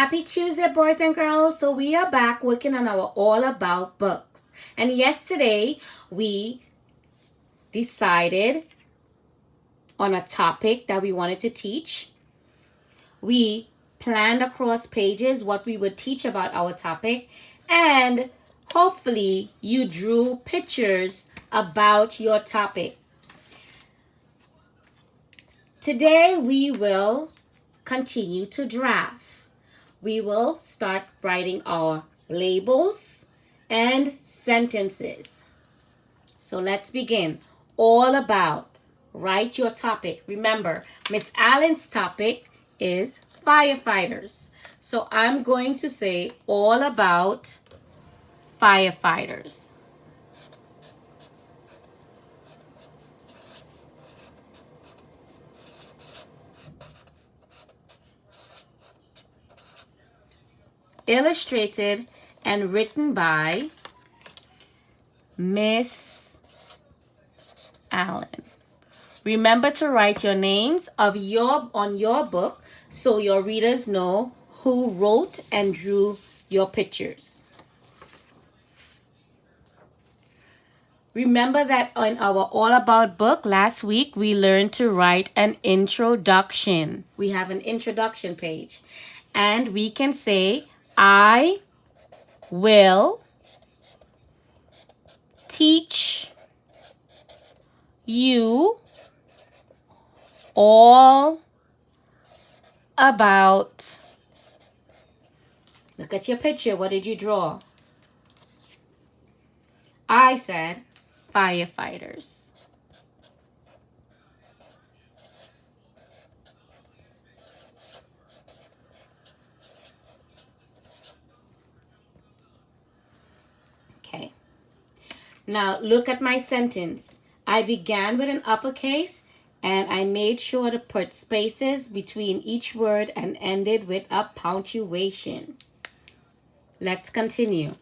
Happy Tuesday, boys and girls. So we are back working on our All About books. And yesterday we decided on a topic that we wanted to teach. We planned across pages what we would teach about our topic, and hopefully you drew pictures about your topic. Today we will continue to draft. We will start writing our labels and sentences. So let's begin. All about. Write your topic. Remember, Miss Allen's topic is firefighters. So I'm going to say all about firefighters. Illustrated and written by Miss Allen. Remember to write your names on your book so your readers know who wrote and drew your pictures. Remember that on our All About book last week, we learned to write an introduction. We have an introduction page. And we can say, I will teach you all about. Look at your picture. What did you draw? I said firefighters. Okay. Now look at my sentence. I began with an uppercase and I made sure to put spaces between each word and ended with a punctuation. Let's continue.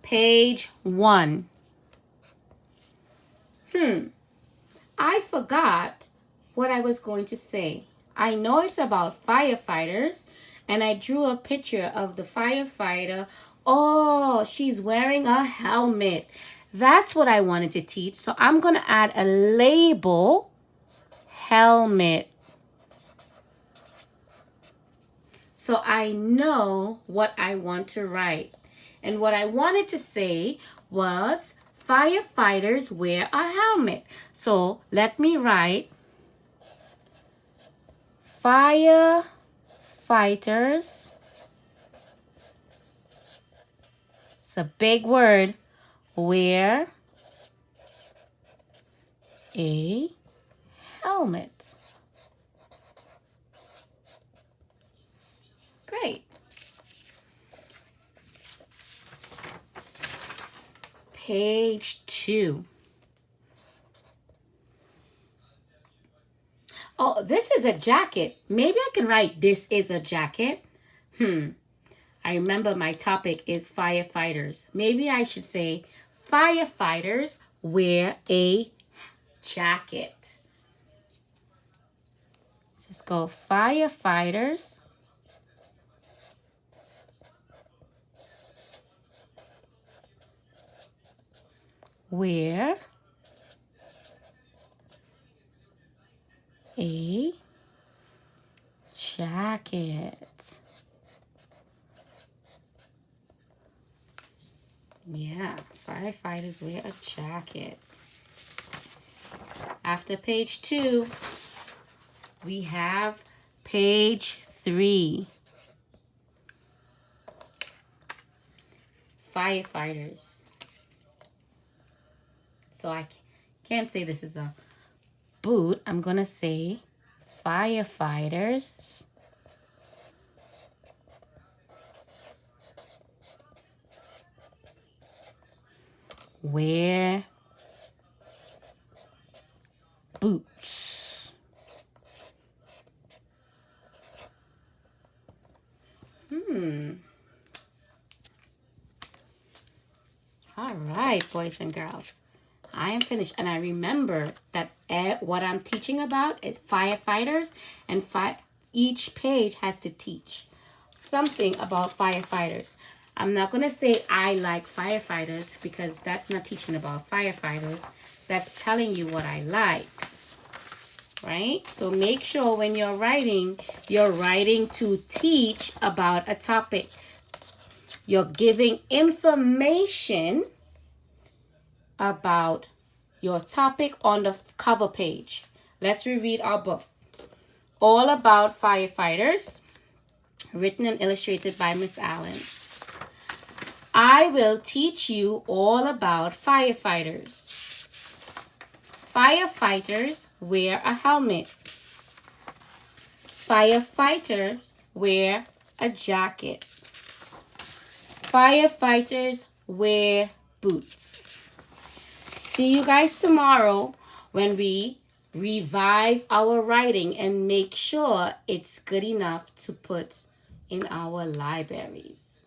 Page 1. I forgot what I was going to say. I know it's about firefighters, and I drew a picture of the firefighter. Oh, she's wearing a helmet. That's what I wanted to teach. So I'm going to add a label, helmet. So I know what I want to write. And what I wanted to say was firefighters wear a helmet. So let me write firefighters. It's a big word. Wear a helmet. Great. Page 2. Oh, this is a jacket. Maybe I can write this is a jacket. I remember my topic is firefighters. Maybe I should say firefighters wear a jacket. Let's go firefighters wear a jacket. Yeah, firefighters wear a jacket. After page 2, we have page 3. Firefighters. So I can't say this is a boot. I'm going to say firefighters wear boots. All right, boys and girls. I am finished. And I remember that what I'm teaching about is firefighters, and each page has to teach something about firefighters. I'm not going to say I like firefighters because that's not teaching about firefighters. That's telling you what I like. Right? So make sure when you're writing to teach about a topic. You're giving information about your topic on the cover page. Let's reread our book. All About Firefighters, written and illustrated by Miss Allen. I will teach you all about firefighters. Firefighters wear a helmet. Firefighters wear a jacket. Firefighters wear boots. See you guys tomorrow when we revise our writing and make sure it's good enough to put in our libraries.